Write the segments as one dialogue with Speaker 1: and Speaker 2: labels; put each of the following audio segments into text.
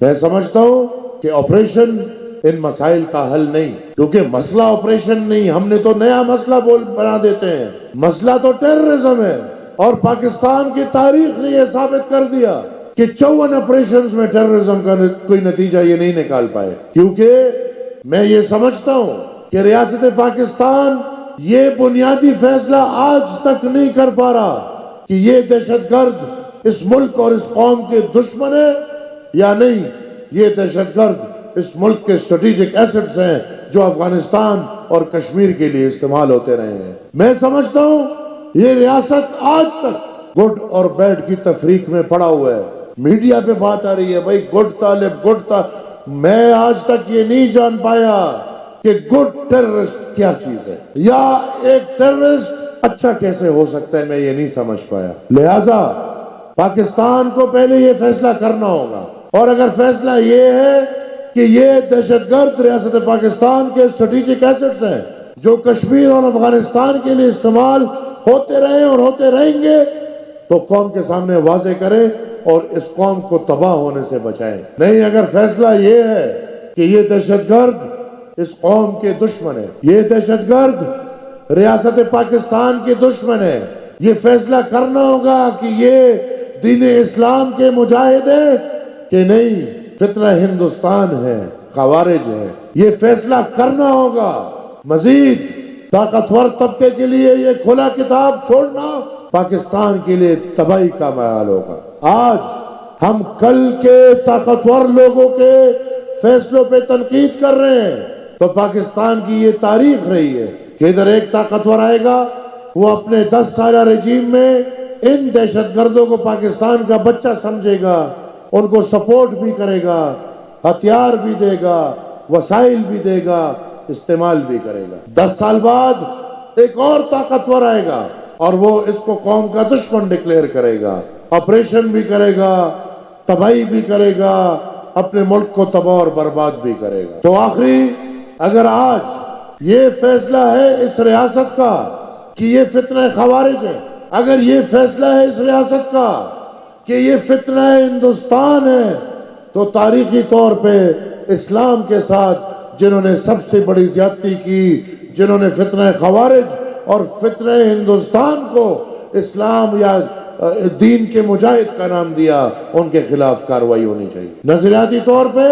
Speaker 1: میں سمجھتا ہوں کہ آپریشن ان مسائل کا حل نہیں، کیونکہ مسئلہ آپریشن نہیں، ہم نے تو نیا مسئلہ بنا دیتے ہیں۔ مسئلہ تو ٹیررزم ہے، اور پاکستان کی تاریخ نے یہ ثابت کر دیا کہ 54 آپریشنز میں ٹیررزم کا کوئی نتیجہ یہ نہیں نکال پائے، کیونکہ میں یہ سمجھتا ہوں کہ ریاست پاکستان یہ بنیادی فیصلہ آج تک نہیں کر پا رہا کہ یہ دہشت گرد اس ملک اور اس قوم کے دشمن ہے یا نہیں۔ یہ دہشت گرد اس ملک کے اسٹریٹجک ایسٹس ہیں جو افغانستان اور کشمیر کے لیے استعمال ہوتے رہے ہیں۔ میں سمجھتا ہوں یہ ریاست آج تک گڈ اور بیڈ کی تفریق میں پڑا ہوا ہے۔ میڈیا پہ بات آ رہی ہے بھائی گڈ طالب گڈ طالب، میں آج تک یہ نہیں جان پایا کہ گڈ ٹیررسٹ کیا چیز ہے، یا ایک ٹیررسٹ اچھا کیسے ہو سکتا ہے، میں یہ نہیں سمجھ پایا۔ لہذا پاکستان کو پہلے یہ فیصلہ کرنا ہوگا، اور اگر فیصلہ یہ ہے کہ یہ دہشت گرد ریاست پاکستان کے اسٹریٹجک ایسٹس ہیں جو کشمیر اور افغانستان کے لیے استعمال ہوتے رہے اور ہوتے رہیں گے، تو قوم کے سامنے واضح کریں اور اس قوم کو تباہ ہونے سے بچائیں۔ نہیں، اگر فیصلہ یہ ہے کہ یہ دہشت گرد اس قوم کے دشمن ہے، یہ دہشت گرد ریاست پاکستان کے دشمن ہے، یہ فیصلہ کرنا ہوگا کہ یہ دین اسلام کے مجاہد ہیں کہ نہیں، فتنہ ہندوستان ہے، خوارج ہے۔ یہ فیصلہ کرنا ہوگا۔ مزید طاقتور طبقے کے لیے یہ کھلا کتاب چھوڑنا پاکستان کے لیے تباہی کا محال ہوگا۔ آج ہم کل کے طاقتور لوگوں کے فیصلوں پہ تنقید کر رہے ہیں، تو پاکستان کی یہ تاریخ رہی ہے کہ ادھر ایک طاقتور آئے گا، وہ اپنے 10 سالہ رجیم میں ان دہشت گردوں کو پاکستان کا بچہ سمجھے گا، ان کو سپورٹ بھی کرے گا، ہتھیار بھی دے گا، وسائل بھی دے گا، استعمال بھی کرے گا۔ 10 سال بعد ایک اور طاقتور آئے گا اور وہ اس کو قوم کا دشمن ڈکلیئر کرے گا، آپریشن بھی کرے گا، تباہی بھی کرے گا، اپنے ملک کو تباہ اور برباد بھی کرے گا۔ تو آخری اگر آج یہ فیصلہ ہے اس ریاست کا کہ یہ فتنہ خوارج ہے، اگر یہ فیصلہ ہے اس ریاست کا کہ یہ فتنہ ہندوستان ہے، تو تاریخی طور پہ اسلام کے ساتھ جنہوں نے سب سے بڑی زیادتی کی، جنہوں نے فتنہ خوارج اور فتنہ ہندوستان کو اسلام یا دین کے مجاہد کا نام دیا، ان کے خلاف کارروائی ہونی چاہیے۔ نظریاتی طور پہ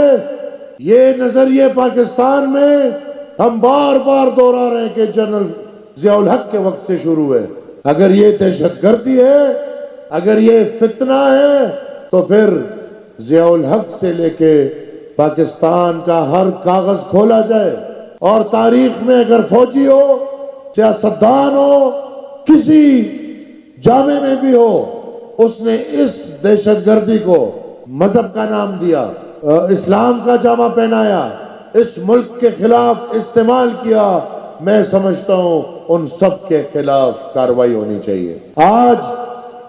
Speaker 1: یہ نظریے پاکستان میں ہم بار بار دوہرا رہے ہیں کہ جنرل ضیاء الحق کے وقت سے شروع ہے۔ اگر یہ دہشت گردی ہے، اگر یہ فتنہ ہے، تو پھر ضیاء الحق سے لے کے پاکستان کا ہر کاغذ کھولا جائے، اور تاریخ میں اگر فوجی ہو، سیاستدان ہو، کسی جامعے میں بھی ہو، اس نے اس دہشت گردی کو مذہب کا نام دیا، اسلام کا جامع پہنایا، اس ملک کے خلاف استعمال کیا، میں سمجھتا ہوں ان سب کے خلاف کارروائی ہونی چاہیے۔ آج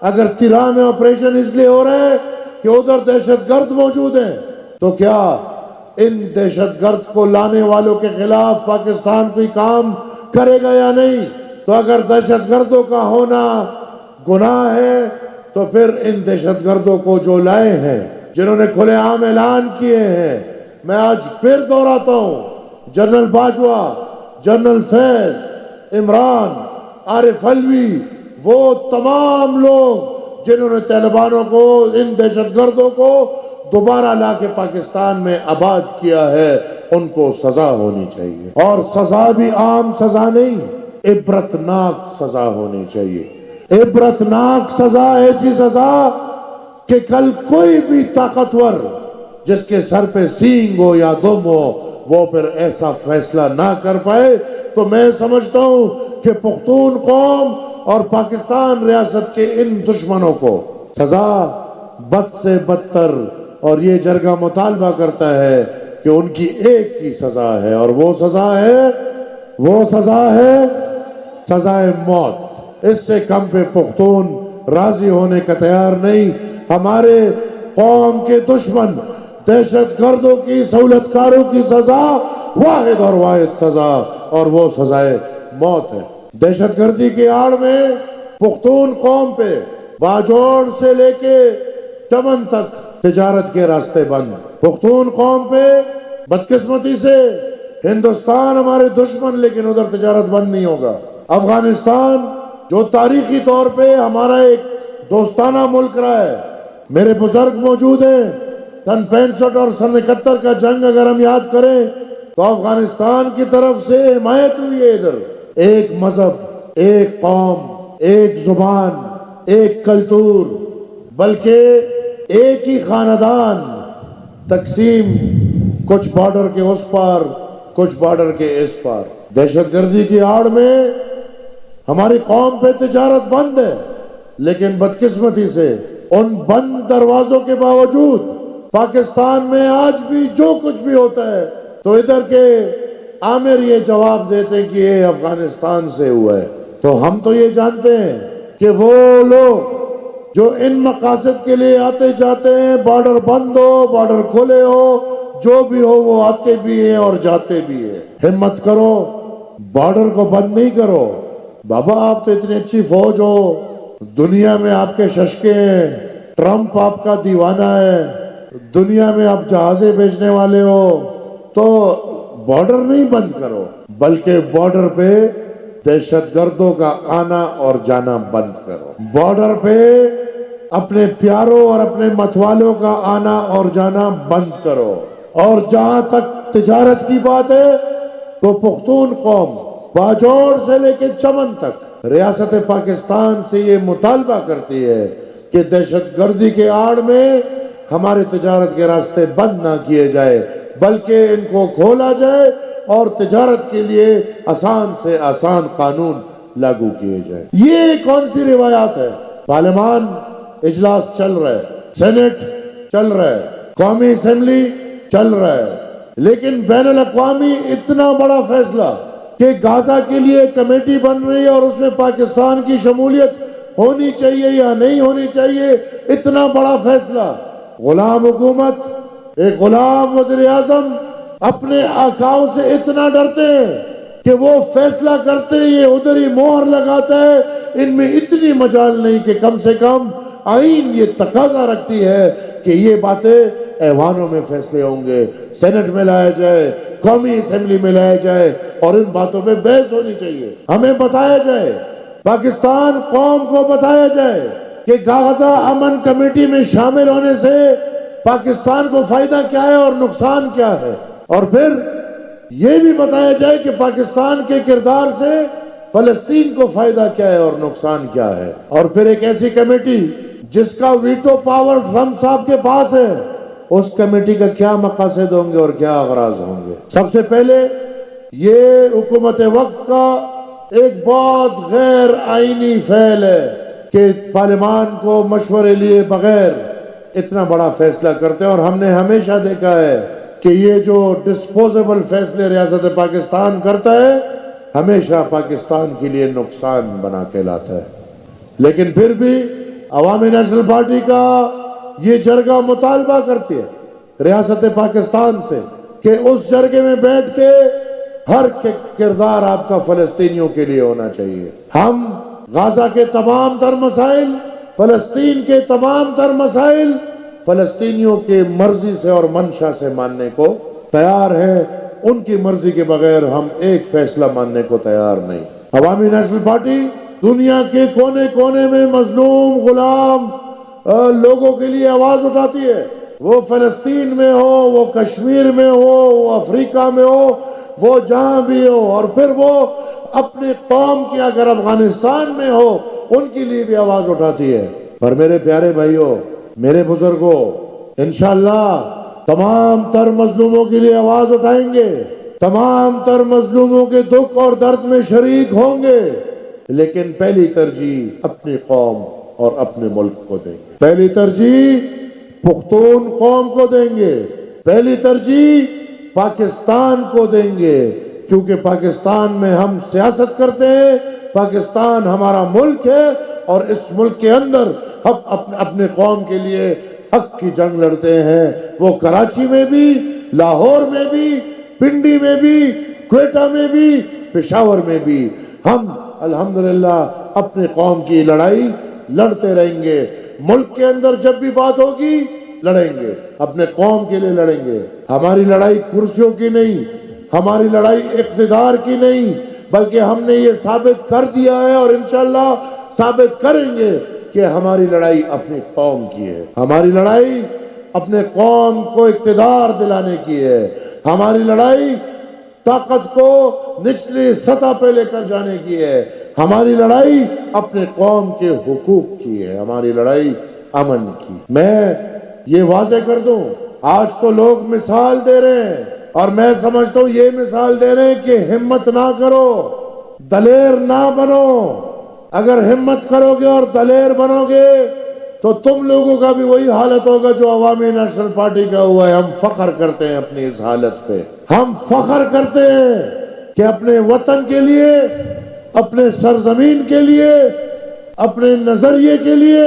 Speaker 1: اگر تیرا میں آپریشن اس لیے ہو رہے ہیں کہ ادھر دہشت گرد موجود ہیں، تو کیا ان دہشت گرد کو لانے والوں کے خلاف پاکستان کوئی کام کرے گا یا نہیں؟ تو اگر دہشت گردوں کا ہونا گناہ ہے، تو پھر ان دہشت گردوں کو جو لائے ہیں، جنہوں نے کھلے عام اعلان کیے ہیں، میں آج پھر دہراتا ہوں، جنرل باجوہ، جنرل فیض، عمران، عارف علوی، وہ تمام لوگ جنہوں نے طالبانوں کو، ان دہشت گردوں کو دوبارہ لا کے پاکستان میں آباد کیا ہے، ان کو سزا ہونی چاہیے، اور سزا بھی عام سزا نہیں، عبرتناک سزا ہونی چاہیے۔ عبرتناک سزا، ایسی سزا کہ کل کوئی بھی طاقتور جس کے سر پہ سینگ ہو یا دم ہو، وہ پھر ایسا فیصلہ نہ کر پائے۔ تو میں سمجھتا ہوں کہ پختون قوم اور پاکستان ریاست کے ان دشمنوں کو سزا بد سے بدتر، اور یہ جرگہ مطالبہ کرتا ہے کہ ان کی ایک ہی سزا ہے، اور وہ سزا ہے سزائے موت۔ اس سے کم پہ پختون راضی ہونے کا تیار نہیں۔ ہمارے قوم کے دشمن دہشت گردوں کی، سہولت کاروں کی سزا واحد اور واحد سزا، اور وہ سزائے موت ہے۔ دہشت گردی کی آڑ میں پختون قوم پہ باجوڑ سے لے کے چمن تک تجارت کے راستے بند. پختون قوم پہ بدقسمتی سے ہندوستان ہمارے دشمن، لیکن ادھر تجارت بند نہیں ہوگا. افغانستان جو تاریخی طور پہ ہمارا ایک دوستانہ ملک رہا ہے، میرے بزرگ موجود ہیں. سن 65 اور سن 71 کا جنگ اگر ہم یاد کریں تو افغانستان کی طرف سے حمایت ہوئی ہے. ادھر ایک مذہب، ایک قوم، ایک زبان، ایک کلتور، بلکہ ایک ہی خاندان. تقسیم کچھ بارڈر کے اس پار، کچھ بارڈر کے اس پار. دہشت گردی کی آڑ میں ہماری قوم پہ تجارت بند ہے، لیکن بدقسمتی سے ان بند دروازوں کے باوجود پاکستان میں آج بھی جو کچھ بھی ہوتا ہے تو ادھر کے عامر یہ جواب دیتے ہیں کہ یہ افغانستان سے ہوا ہے. تو ہم تو یہ جانتے ہیں کہ وہ لوگ جو ان مقاصد کے لیے آتے جاتے ہیں، بارڈر بند ہو، بارڈر کھلے ہو، جو بھی ہو، وہ آتے بھی ہیں اور جاتے بھی ہیں. ہمت کرو، بارڈر کو بند نہیں کرو. بابا آپ تو اتنی اچھی فوج ہو، دنیا میں آپ کے ششکے ہیں، ٹرمپ آپ کا دیوانہ ہے، دنیا میں آپ جہازیں بھیجنے والے ہو، تو بارڈر نہیں بند کرو، بلکہ بارڈر پہ دہشت گردوں کا آنا اور جانا بند کرو. بارڈر پہ اپنے پیاروں اور اپنے متوالوں کا آنا اور جانا بند کرو. اور جہاں تک تجارت کی بات ہے تو پختون قوم باجوڑ سے لے کے چمن تک ریاست پاکستان سے یہ مطالبہ کرتی ہے کہ دہشت گردی کے آڑ میں ہمارے تجارت کے راستے بند نہ کیے جائے، بلکہ ان کو کھولا جائے اور تجارت کے لیے آسان سے آسان قانون لاگو کیے جائے. یہ کون سی روایات ہے؟ پارلیمان اجلاس چل رہا ہے، سینٹ چل رہا ہے، قومی اسمبلی چل رہا ہے، لیکن بین الاقوامی اتنا بڑا فیصلہ کہ غزہ کے لیے کمیٹی بن رہی ہے اور اس میں پاکستان کی شمولیت ہونی چاہیے یا نہیں ہونی چاہیے، اتنا بڑا فیصلہ. غلام حکومت، ایک غلام وزیر اعظم اپنے آقاؤں سے اتنا ڈرتے ہیں کہ وہ فیصلہ کرتے ہیں یہ ادھر ہی مہر لگاتا ہے. ان میں اتنی مجال نہیں کہ کم سے کم آئین یہ تقاضا رکھتی ہے کہ یہ باتیں ایوانوں میں فیصلے ہوں گے، سینٹ میں لایا جائے، قومی اسمبلی میں لایا جائے اور ان باتوں پہ بحث ہونی چاہیے. ہمیں بتایا جائے، پاکستان قوم کو بتایا جائے کہ غزہ امن کمیٹی میں شامل ہونے سے پاکستان کو فائدہ کیا ہے اور نقصان کیا ہے، اور پھر یہ بھی بتایا جائے کہ پاکستان کے کردار سے فلسطین کو فائدہ کیا ہے اور نقصان کیا ہے. اور پھر ایک ایسی کمیٹی جس کا ویٹو پاور ٹرمپ صاحب کے پاس ہے، اس کمیٹی کا کیا مقاصد ہوں گے اور کیا اغراض ہوں گے. سب سے پہلے یہ حکومت وقت کا ایک بہت غیر آئینی فعل ہے کہ پارلیمان کو مشورے لیے بغیر اتنا بڑا فیصلہ کرتے ہیں. اور ہم نے ہمیشہ دیکھا ہے کہ یہ جو ڈسپوزیبل فیصلے ریاست پاکستان کرتا ہے ہمیشہ پاکستان کے لیے نقصان بنا کے لاتا ہے. لیکن پھر بھی عوامی نیشنل پارٹی کا یہ جرگہ مطالبہ کرتی ہے ریاست پاکستان سے کہ اس جرگے میں بیٹھ کے ہر کردار آپ کا فلسطینیوں کے لیے ہونا چاہیے. ہم غزہ کے تمام تر مسائل، فلسطین کے تمام تر مسائل فلسطینیوں کے مرضی سے اور منشا سے ماننے کو تیار ہیں. ان کی مرضی کے بغیر ہم ایک فیصلہ ماننے کو تیار نہیں. عوامی نیشنل پارٹی دنیا کے کونے کونے میں مظلوم غلام لوگوں کے لیے آواز اٹھاتی ہے، وہ فلسطین میں ہو، وہ کشمیر میں ہو، وہ افریقہ میں ہو، وہ جہاں بھی ہو. اور پھر وہ اپنی قوم کی اگر افغانستان میں ہو ان کے لیے بھی آواز اٹھاتی ہے. پر میرے پیارے بھائیوں، میرے بزرگوں، انشاءاللہ تمام تر مظلوموں کے لیے آواز اٹھائیں گے، تمام تر مظلوموں کے دکھ اور درد میں شریک ہوں گے، لیکن پہلی ترجیح اپنی قوم اور اپنے ملک کو دیں گے. پہلی ترجیح پختون قوم کو دیں گے، پہلی ترجیح پاکستان کو دیں گے، کیونکہ پاکستان میں ہم سیاست کرتے ہیں، پاکستان ہمارا ملک ہے اور اس ملک کے اندر ہم اپنے قوم کے لیے حق کی جنگ لڑتے ہیں. وہ کراچی میں بھی، لاہور میں بھی، پنڈی میں بھی، کوئٹہ میں بھی، پشاور میں بھی ہم الحمدللہ اپنے قوم کی لڑائی لڑتے رہیں گے. ملک کے اندر جب بھی بات ہوگی لڑیں گے، اپنے قوم کے لیے لڑیں گے. ہماری لڑائی کرسیوں کی نہیں، ہماری لڑائی اقتدار کی نہیں، بلکہ ہم نے یہ ثابت کر دیا ہے اور انشاءاللہ ثابت کریں گے کہ ہماری لڑائی اپنی قوم کی ہے. ہماری لڑائی اپنے قوم کو اقتدار دلانے کی ہے. ہماری لڑائی طاقت کو نچلی سطح پہ لے کر جانے کی ہے. ہماری لڑائی اپنے قوم کے حقوق کی ہے. ہماری لڑائی امن کی. میں یہ واضح کر دوں، آج تو لوگ مثال دے رہے ہیں اور میں سمجھتا ہوں یہ مثال دے رہے ہیں کہ ہمت نہ کرو، دلیر نہ بنو. اگر ہمت کرو گے اور دلیر بنو گے تو تم لوگوں کا بھی وہی حالت ہوگا جو عوامی نیشنل پارٹی کا ہوا ہے. ہم فخر کرتے ہیں اپنی اس حالت پہ. ہم فخر کرتے ہیں کہ اپنے وطن کے لیے، اپنے سرزمین کے لیے، اپنے نظریے کے لیے،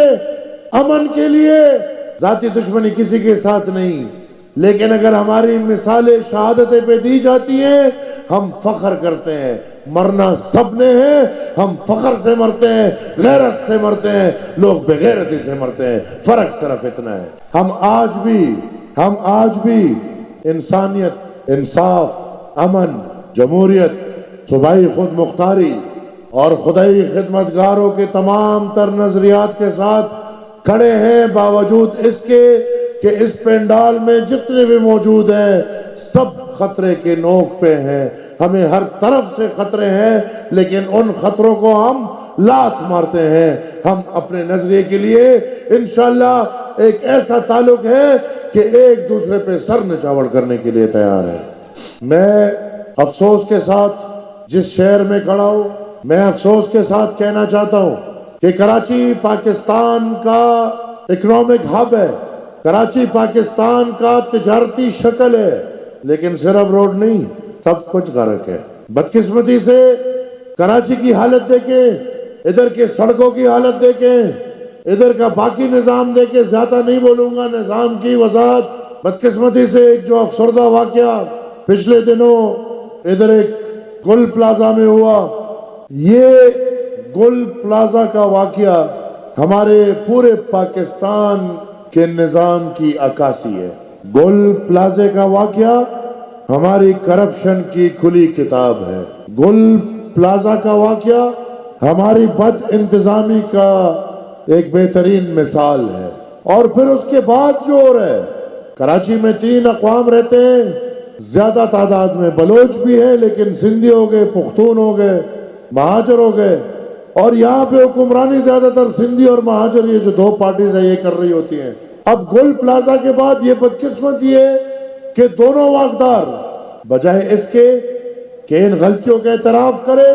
Speaker 1: امن کے لیے، ذاتی دشمنی کسی کے ساتھ نہیں، لیکن اگر ہماری مثالیں شہادتیں پہ دی جاتی ہیں ہم فخر کرتے ہیں. مرنا سب نے ہے، ہم فخر سے مرتے ہیں، غیرت سے مرتے ہیں. لوگ بغیرتی سے مرتے ہیں. فرق صرف اتنا ہے. ہم آج بھی انسانیت، انصاف، امن، جمہوریت، صوبائی خود مختاری اور خدائی خدمتگاروں کے تمام تر نظریات کے ساتھ کھڑے ہیں، باوجود اس کے کہ اس پینڈال میں جتنے بھی موجود ہیں سب خطرے کے نوک پہ ہیں. ہمیں ہر طرف سے خطرے ہیں، لیکن ان خطروں کو ہم لات مارتے ہیں. ہم اپنے نظریے کے لیے انشاءاللہ ایک ایسا تعلق ہے کہ ایک دوسرے پہ سر نچاور کرنے کے لیے تیار ہے. میں افسوس کے ساتھ جس شہر میں کھڑا ہوں، میں افسوس کے ساتھ کہنا چاہتا ہوں کہ کراچی پاکستان کا اکنامک ہب ہے، کراچی پاکستان کا تجارتی شکل ہے، لیکن صرف روڈ نہیں، سب کچھ غرق ہے. بدقسمتی سے کراچی کی حالت دیکھیں، ادھر کے سڑکوں کی حالت دیکھیں، ادھر کا باقی نظام دیکھیں. زیادہ نہیں بولوں گا نظام کی وضاحت. بدقسمتی سے ایک جو افسردہ واقعہ پچھلے دنوں ادھر ایک گل پلازا میں ہوا، یہ گل پلازا کا واقعہ ہمارے پورے پاکستان کے نظام کی عکاسی ہے. گل پلازے کا واقعہ ہماری کرپشن کی کھلی کتاب ہے. گل پلازا کا واقعہ ہماری بد انتظامی کا ایک بہترین مثال ہے. اور پھر اس کے بعد جو ہو رہا ہے، کراچی میں 3 اقوام رہتے ہیں، زیادہ تعداد میں بلوچ بھی ہے، لیکن سندھی ہو گئے، پختون ہو گئے، مہاجر ہو گئے، اور یہاں پہ حکمرانی زیادہ تر سندھی اور مہاجر، یہ جو 2 پارٹیز ہیں یہ کر رہی ہوتی ہیں. اب گل پلازا کے بعد یہ بدقسمتی ہے کہ دونوں واقدار بجائے اس کے کہ ان غلطیوں کا اعتراف کرے،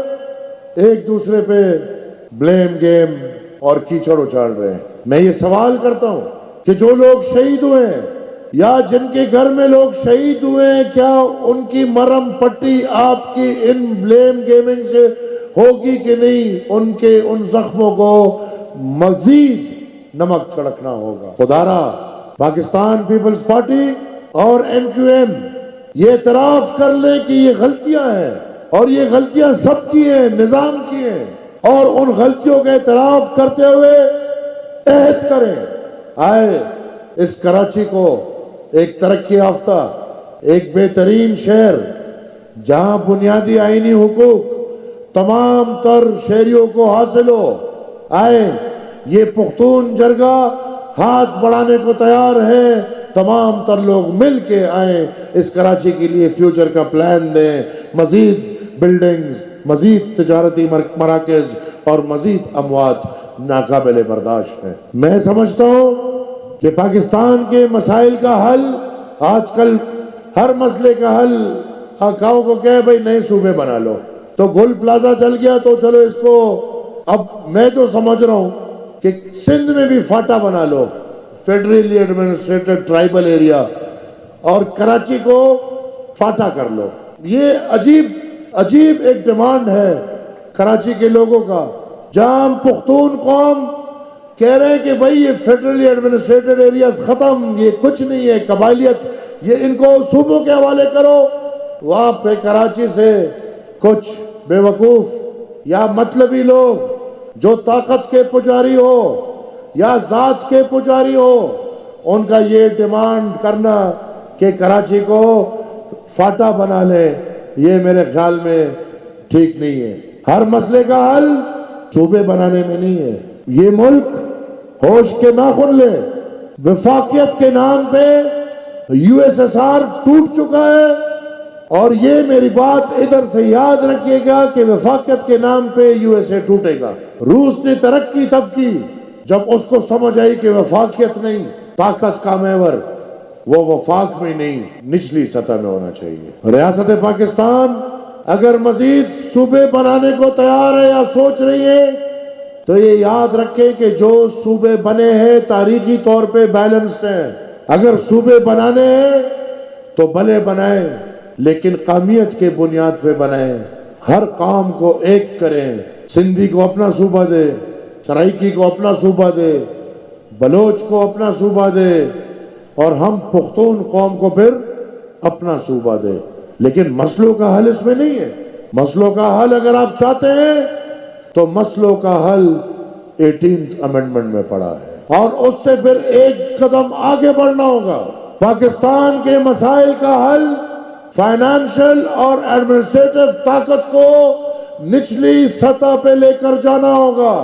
Speaker 1: ایک دوسرے پہ بلیم گیم اور کیچڑ اچھال رہے ہیں. میں یہ سوال کرتا ہوں کہ جو لوگ شہید ہوئے ہیں یا جن کے گھر میں لوگ شہید ہوئے ہیں، کیا ان کی مرہم پٹی آپ کی ان بلیم گیمنگ سے ہوگی کہ نہیں؟ ان کے ان زخموں کو مزید نمک چھڑکنا ہوگا. خدارا پاکستان پیپلز پارٹی اور NQM یہ اعتراف کر لیں کہ یہ غلطیاں ہیں اور یہ غلطیاں سب کی ہیں، نظام کی ہیں، اور ان غلطیوں کا اعتراف کرتے ہوئے عہد کریں. آئے اس کراچی کو ایک ترقی یافتہ، ایک بہترین شہر جہاں بنیادی آئینی حقوق تمام تر شہریوں کو حاصل ہو. آئے یہ پختون جرگہ ہاتھ بڑھانے کو تیار ہے. تمام تر لوگ مل کے آئیں، اس کراچی کے لیے فیوچر کا پلان دیں. مزید بلڈنگز، مزید تجارتی مراکز اور مزید اموات ناقابل برداشت ہیں. میں سمجھتا ہوں کہ پاکستان کے مسائل کا حل، آج کل ہر مسئلے کا حل خاکاؤں کو کہے بھائی نئے صوبے بنا لو. تو گل پلازا چل گیا تو چلو اس کو، اب میں جو سمجھ رہا ہوں کہ سندھ میں بھی فاٹا بنا لو، فیڈرلی ایڈمنسٹریٹڈ ٹرائبل ایریا، اور کراچی کو فاٹا کر لو. یہ عجیب ایک ڈیمانڈ ہے کراچی کے لوگوں کا، جہاں ہم پختون قوم کہہ رہے ہیں کہ بھائی یہ فیڈرلی ایڈمنسٹریٹڈ ایریاز ختم، یہ کچھ نہیں ہے، قبائلیت یہ ان کو صوبوں کے حوالے کرو. وہاں پہ کراچی سے کچھ بے وقوف یا مطلبی لوگ جو طاقت کے پجاری ہو یا ذات کے پجاری ہو، ان کا یہ ڈیمانڈ کرنا کہ کراچی کو فاٹا بنا لے، یہ میرے خیال میں ٹھیک نہیں ہے۔ ہر مسئلے کا حل صوبے بنانے میں نہیں ہے۔ یہ ملک ہوش کے ناخن لے، وفاقیت کے نام پہ یو ایس ایس آر ٹوٹ چکا ہے، اور یہ میری بات ادھر سے یاد رکھیے گا کہ وفاقیت کے نام پہ یو ایس اے ٹوٹے گا۔ روس نے ترقی تب کی جب اس کو سمجھ آئی کہ وفاقیت نہیں، طاقت کا محور وہ وفاق میں نہیں، نچلی سطح میں ہونا چاہیے۔ ریاست پاکستان اگر مزید صوبے بنانے کو تیار ہے یا سوچ رہی ہے تو یہ یاد رکھیں کہ جو صوبے بنے ہیں تاریخی طور پہ بیلنسڈ ہیں۔ اگر صوبے بنانے ہیں تو بھلے بنائیں، لیکن قومیت کے بنیاد پہ بنائیں، ہر کام کو ایک کریں۔ سندھی کو اپنا صوبہ دے، سرائکی کو اپنا صوبہ دے، بلوچ کو اپنا صوبہ دے، اور ہم پختون قوم کو پھر اپنا صوبہ دے۔ لیکن مسئلوں کا حل اس میں نہیں ہے۔ مسئلوں کا حل اگر آپ چاہتے ہیں تو مسئلوں کا حل 18th امینڈمنٹ میں پڑا ہے، اور اس سے پھر ایک قدم آگے بڑھنا ہوگا۔ پاکستان کے مسائل کا حل فائنانشل اور ایڈمنسٹریٹو طاقت کو نچلی سطح پہ لے کر جانا ہوگا۔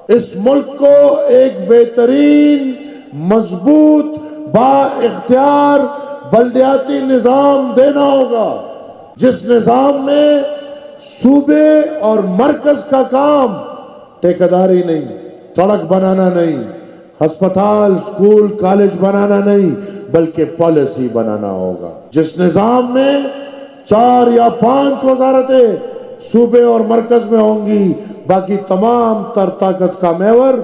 Speaker 1: اس ملک کو ایک بہترین، مضبوط، با اختیار بلدیاتی نظام دینا ہوگا، جس نظام میں صوبے اور مرکز کا کام ٹھیکیداری نہیں، سڑک بنانا نہیں، ہسپتال، اسکول، کالج بنانا نہیں، بلکہ پالیسی بنانا ہوگا۔ جس نظام میں 4 یا 5 وزارتیں صوبے اور مرکز میں ہوں گی، باقی تمام تر طاقت کا محور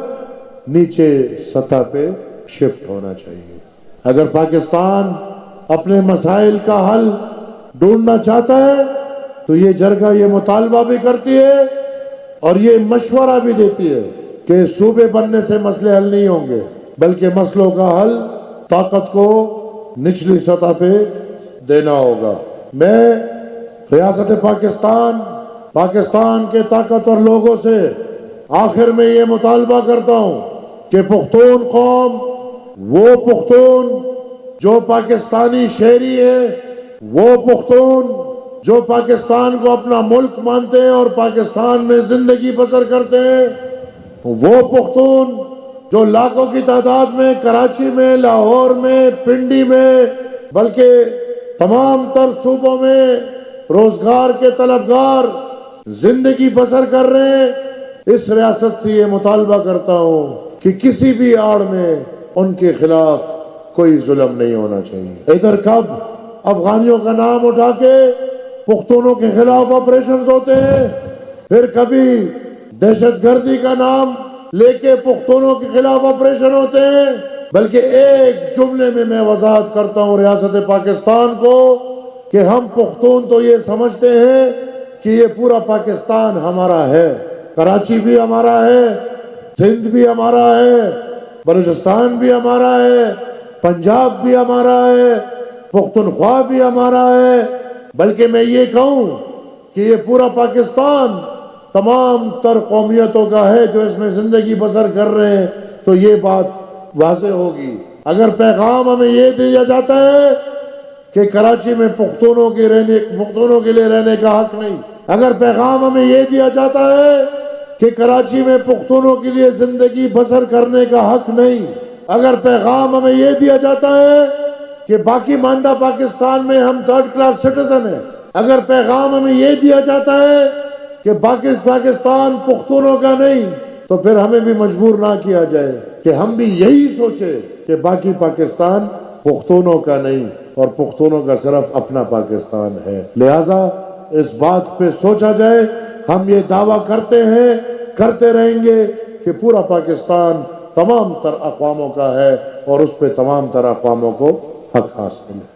Speaker 1: نیچے سطح پہ شفٹ ہونا چاہیے۔ اگر پاکستان اپنے مسائل کا حل ڈھونڈنا چاہتا ہے تو یہ جرگہ یہ مطالبہ بھی کرتی ہے اور یہ مشورہ بھی دیتی ہے کہ صوبے بننے سے مسئلے حل نہیں ہوں گے، بلکہ مسئلوں کا حل طاقت کو نچلی سطح پہ دینا ہوگا۔ میں ریاست پاکستان کے طاقتور لوگوں سے آخر میں یہ مطالبہ کرتا ہوں کہ پختون قوم، وہ پختون جو پاکستانی شہری ہے، وہ پختون جو پاکستان کو اپنا ملک مانتے ہیں اور پاکستان میں زندگی بسر کرتے ہیں، وہ پختون جو لاکھوں کی تعداد میں کراچی میں، لاہور میں، پنڈی میں، بلکہ تمام تر صوبوں میں روزگار کے طلبگار زندگی بسر کر رہے ہیں، اس ریاست سے یہ مطالبہ کرتا ہوں کہ کسی بھی آڑ میں ان کے خلاف کوئی ظلم نہیں ہونا چاہیے۔ ادھر کب افغانیوں کا نام اٹھا کے پختونوں کے خلاف آپریشنز ہوتے ہیں، پھر کبھی دہشت گردی کا نام لے کے پختونوں کے خلاف آپریشن ہوتے ہیں، بلکہ ایک جملے میں میں وضاحت کرتا ہوں ریاست پاکستان کو کہ ہم پختون تو یہ سمجھتے ہیں کہ یہ پورا پاکستان ہمارا ہے، کراچی بھی ہمارا ہے، سندھ بھی ہمارا ہے، بلوچستان بھی ہمارا ہے، پنجاب بھی ہمارا ہے، پختونخوا بھی ہمارا ہے، بلکہ میں یہ کہوں کہ یہ پورا پاکستان تمام تر قومیتوں کا ہے جو اس میں زندگی بسر کر رہے ہیں، تو یہ بات واضح ہوگی۔ اگر پیغام ہمیں یہ دیا جاتا ہے کہ کراچی میں پختونوں کے لیے رہنے کا حق نہیں، اگر پیغام ہمیں یہ دیا جاتا ہے کہ کراچی میں پختونوں کے لیے زندگی بسر کرنے کا حق نہیں، اگر پیغام ہمیں یہ دیا جاتا ہے کہ باقی ماندہ پاکستان میں ہم 3rd کلاس سٹیزن ہیں، اگر پیغام ہمیں یہ دیا جاتا ہے کہ باقی پاکستان پختونوں کا نہیں، تو پھر ہمیں بھی مجبور نہ کیا جائے کہ ہم بھی یہی سوچے کہ باقی پاکستان پختونوں کا نہیں اور پختونوں کا صرف اپنا پاکستان ہے۔ لہٰذا اس بات پہ سوچا جائے۔ ہم یہ دعویٰ کرتے ہیں، کرتے رہیں گے کہ پورا پاکستان تمام تر اقواموں کا ہے اور اس پہ تمام تر اقواموں کو حق حاصل ہے۔